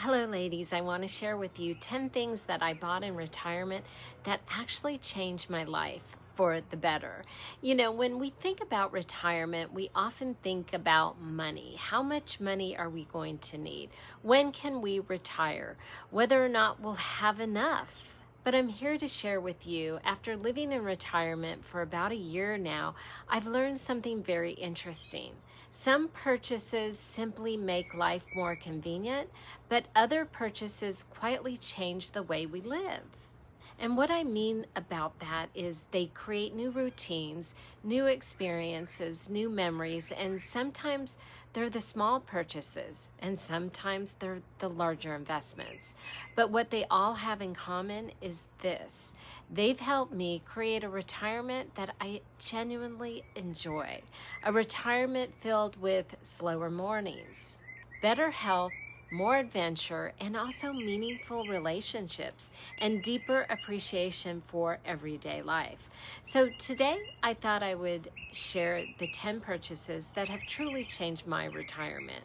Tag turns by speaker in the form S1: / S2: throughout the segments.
S1: Hello, ladies. I want to share with you 10 things that I bought in retirement that actually changed my life for the better. You know, when we think about retirement, we often think about money. How much money are we going to need? When can we retire? Whether or not we'll have enough. But I'm here to share with you, after living in retirement for about a year now, I've learned something very interesting. Some purchases simply make life more convenient, but other purchases quietly change the way we live. And what I mean about that is they create new routines, new experiences, new memories, and sometimes they're the small purchases, and sometimes they're the larger investments. But what they all have in common is this: they've helped me create a retirement that I genuinely enjoy, a retirement filled with slower mornings, better health, more adventure, and also meaningful relationships and deeper appreciation for everyday life. So today I thought I would share the 10 purchases that have truly changed my retirement.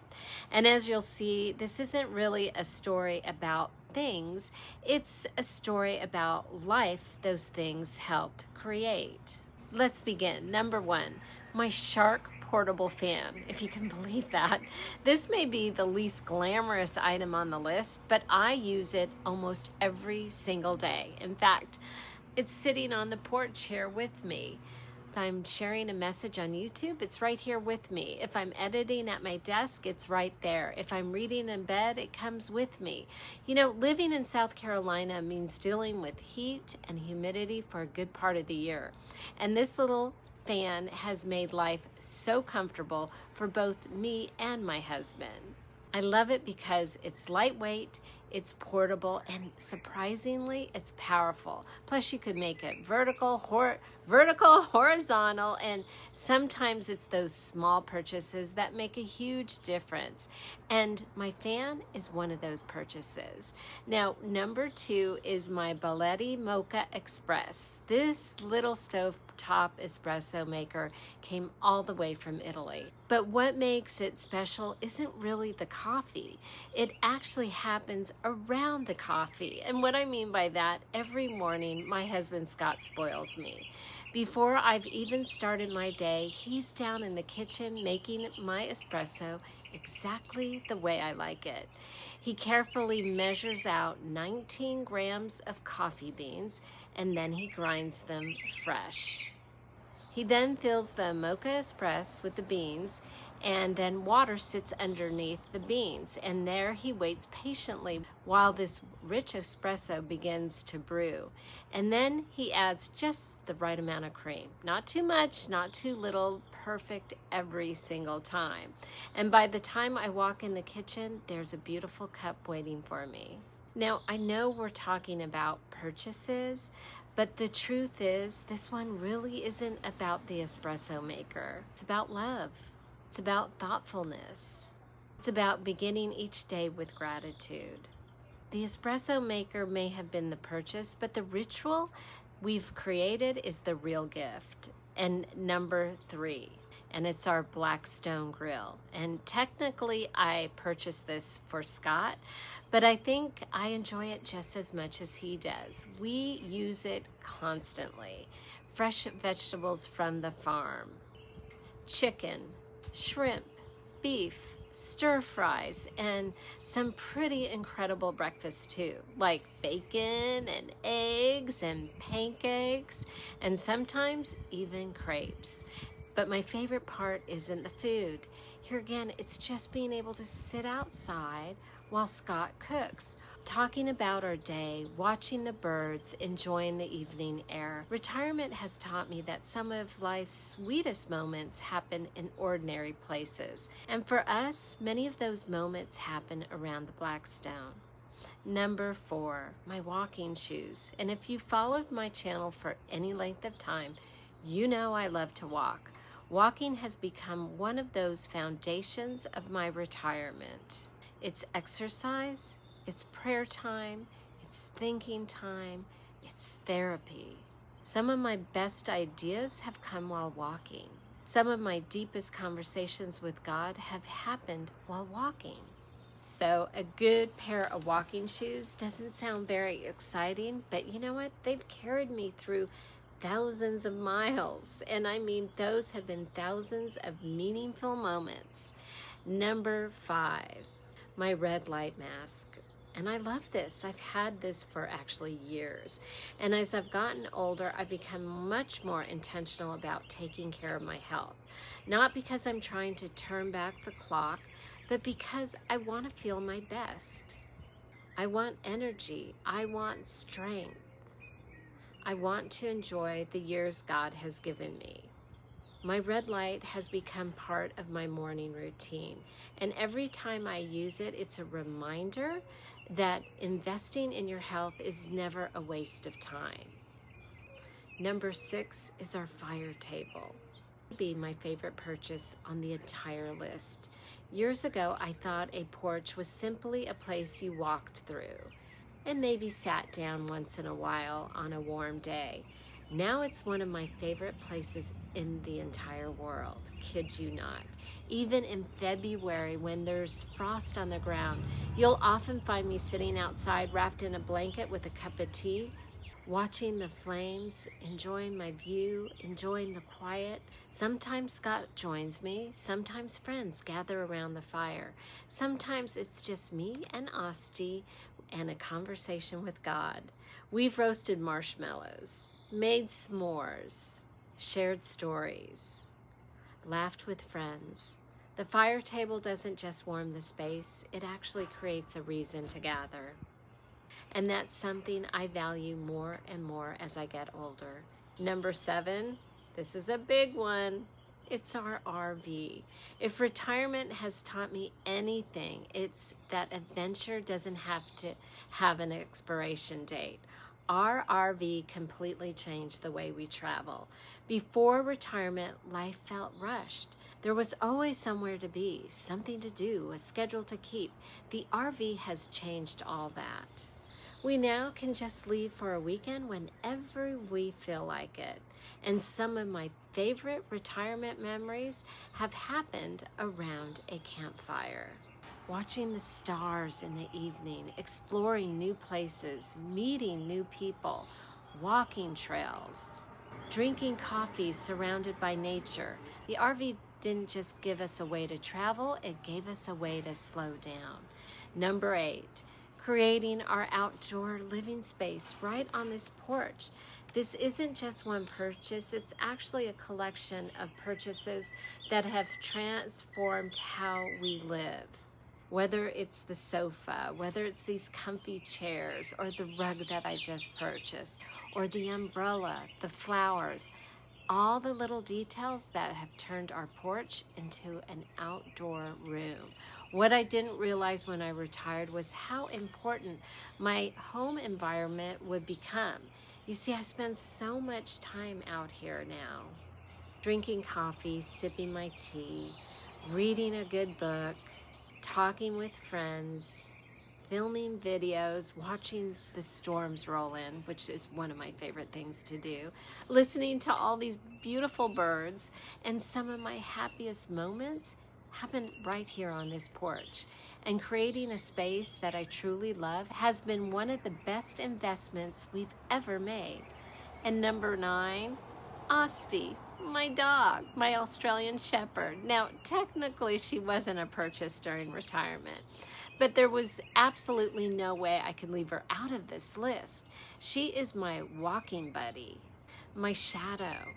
S1: And as you'll see, this isn't really a story about things, it's a story about life those things helped create. Let's begin. Number one, my Shark portable fan, if you can believe that. This may be the least glamorous item on the list, but I use it almost every single day. In fact, it's sitting on the porch here with me. If I'm sharing a message on YouTube, it's right here with me. If I'm editing at my desk, it's right there. If I'm reading in bed, it comes with me. You know, living in South Carolina means dealing with heat and humidity for a good part of the year. And this little fan has made life so comfortable for both me and my husband. I love it because it's lightweight, it's portable, and surprisingly, it's powerful. Plus, you could make it vertical, horizontal, and sometimes it's those small purchases that make a huge difference. And my fan is one of those purchases. Now, number two is my Balletti Mocha Express. This little stovetop espresso maker came all the way from Italy. But what makes it special isn't really the coffee. It actually happens around the coffee. And what I mean by that, every morning my husband Scott spoils me. Before I've even started my day, he's down in the kitchen making my espresso exactly the way I like it. He carefully measures out 19 grams of coffee beans and then he grinds them fresh. He then fills the mocha espresso with the beans, and then water sits underneath the beans, and there he waits patiently while this rich espresso begins to brew. And then he adds just the right amount of cream. Not too much, not too little, perfect every single time. And by the time I walk in the kitchen, there's a beautiful cup waiting for me. Now, I know we're talking about purchases, but the truth is, this one really isn't about the espresso maker. It's about love. It's about thoughtfulness. It's about beginning each day with gratitude. The espresso maker may have been the purchase, but the ritual we've created is the real gift. And number three, and it's our Blackstone grill. And technically I purchased this for Scott, but I think I enjoy it just as much as he does. We use it constantly. Fresh vegetables from the farm, chicken, shrimp, beef, stir fries, and some pretty incredible breakfasts too, like bacon and eggs and pancakes, and sometimes even crepes. But my favorite part isn't the food. Here again, it's just being able to sit outside while Scott cooks, talking about our day, watching the birds, enjoying the evening air. Retirement has taught me that some of life's sweetest moments happen in ordinary places. And for us, many of those moments happen around the Blackstone. Number four, my walking shoes. And if you followed my channel for any length of time, you know I love to walk. Walking has become one of those foundations of my retirement. It's exercise, it's prayer time, it's thinking time, it's therapy. Some of my best ideas have come while walking. Some of my deepest conversations with God have happened while walking. So a good pair of walking shoes doesn't sound very exciting, but you know what? They've carried me through thousands of miles. And I mean, those have been thousands of meaningful moments. Number 5, my red light mask. And I love this. I've had this for actually years. And as I've gotten older, I've become much more intentional about taking care of my health. Not because I'm trying to turn back the clock, but because I want to feel my best. I want energy. I want strength. I want to enjoy the years God has given me. My red light has become part of my morning routine, and every time I use it, it's a reminder that investing in your health is never a waste of time. Number 6 is our fire table. It would be my favorite purchase on the entire list. Years ago, I thought a porch was simply a place you walked through and maybe sat down once in a while on a warm day. Now it's one of my favorite places in the entire world, kid you not. Even in February, when there's frost on the ground, you'll often find me sitting outside wrapped in a blanket with a cup of tea, watching the flames, enjoying my view, enjoying the quiet. Sometimes Scott joins me, sometimes friends gather around the fire. Sometimes it's just me and Asti and a conversation with God. We've roasted marshmallows, made s'mores, shared stories, laughed with friends. The fire table doesn't just warm the space, it actually creates a reason to gather. And that's something I value more and more as I get older. Number 7, this is a big one. It's our RV. If retirement has taught me anything, it's that adventure doesn't have to have an expiration date. Our RV completely changed the way we travel. Before retirement, life felt rushed. There was always somewhere to be, something to do, a schedule to keep. The RV has changed all that. We now can just leave for a weekend whenever we feel like it. And some of my favorite retirement memories have happened around a campfire. Watching the stars in the evening, exploring new places, meeting new people, walking trails, drinking coffee surrounded by nature. The RV didn't just give us a way to travel, it gave us a way to slow down. Number 8, creating our outdoor living space right on this porch. This isn't just one purchase, it's actually a collection of purchases that have transformed how we live. Whether it's the sofa, whether it's these comfy chairs, or the rug that I just purchased, or the umbrella, the flowers, all the little details that have turned our porch into an outdoor room. What I didn't realize when I retired was how important my home environment would become. You see, I spend so much time out here now, drinking coffee, sipping my tea, reading a good book, talking with friends, filming videos, watching the storms roll in, which is one of my favorite things to do, listening to all these beautiful birds, and some of my happiest moments happen right here on this porch. And creating a space that I truly love has been one of the best investments we've ever made. And number 9, Asti, my dog, my Australian Shepherd. Now, technically she wasn't a purchase during retirement, but there was absolutely no way I could leave her out of this list. She is my walking buddy, my shadow,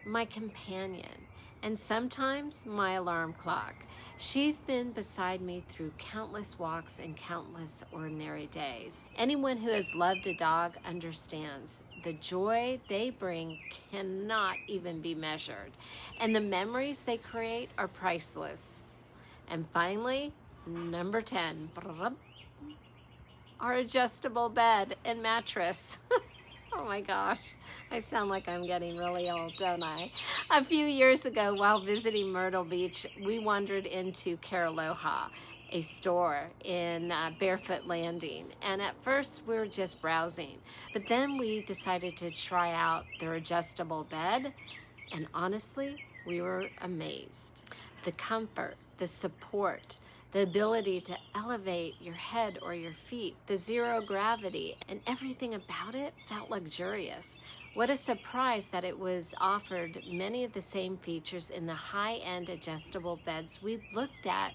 S1: my companion, and sometimes my alarm clock. She's been beside me through countless walks and countless ordinary days. Anyone who has loved a dog understands the joy they bring cannot even be measured, and the memories they create are priceless. And finally, number 10, our adjustable bed and mattress. Oh my gosh, I sound like I'm getting really old, don't I? A few years ago, while visiting Myrtle Beach, we wandered into Caraloha, a store in Barefoot Landing. And at first, we were just browsing. But then we decided to try out their adjustable bed. And honestly, we were amazed. The comfort, the support, the ability to elevate your head or your feet, the zero gravity, and everything about it felt luxurious. What a surprise that it was offered many of the same features in the high-end adjustable beds we looked at,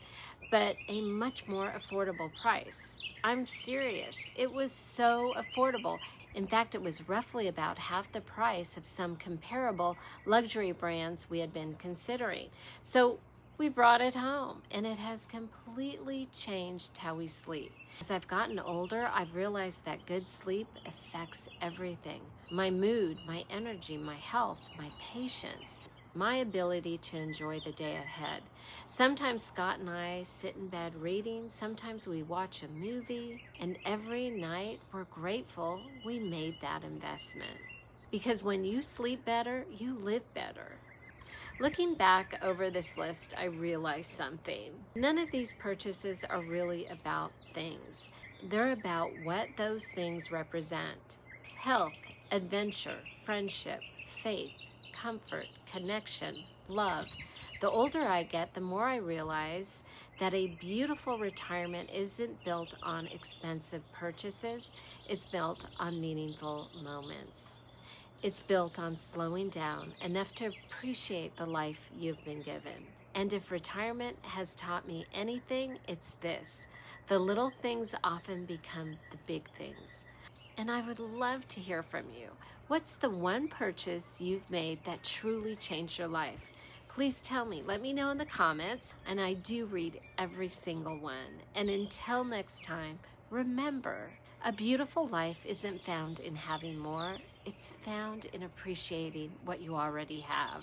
S1: but a much more affordable price. I'm serious, it was so affordable. In fact, it was roughly about half the price of some comparable luxury brands we had been considering. So we brought it home, and it has completely changed how we sleep. As I've gotten older, I've realized that good sleep affects everything. My mood, my energy, my health, my patience, my ability to enjoy the day ahead. Sometimes Scott and I sit in bed reading, sometimes we watch a movie, and every night we're grateful we made that investment. Because when you sleep better, you live better. Looking back over this list, I realized something. None of these purchases are really about things. They're about what those things represent. Health, adventure, friendship, faith, comfort, connection, love. The older I get, the more I realize that a beautiful retirement isn't built on expensive purchases, it's built on meaningful moments. It's built on slowing down enough to appreciate the life you've been given. And if retirement has taught me anything, it's this. The little things often become the big things. And I would love to hear from you. What's the one purchase you've made that truly changed your life? Please tell me. Let me know in the comments. And I do read every single one. And until next time, remember, a beautiful life isn't found in having more. It's found in appreciating what you already have.